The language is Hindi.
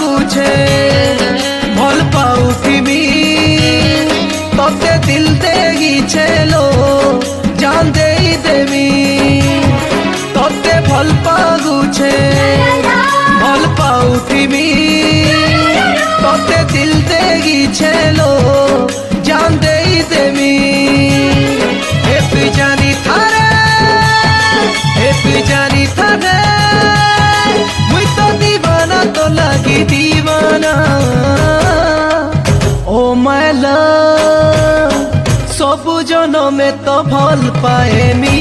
गुछे भल पाउथिबी तोते दिल देगी छेलो जान दे देवी तोते भल पागुछे भल पाउथिबी तोते दिल देगी छेलो जान दे देवी हे जानी थारे हे जानी थारे मुई तो दीवाना तो लगी दीवाना ओ माय लव सबु जनमे तो भल पाएमी।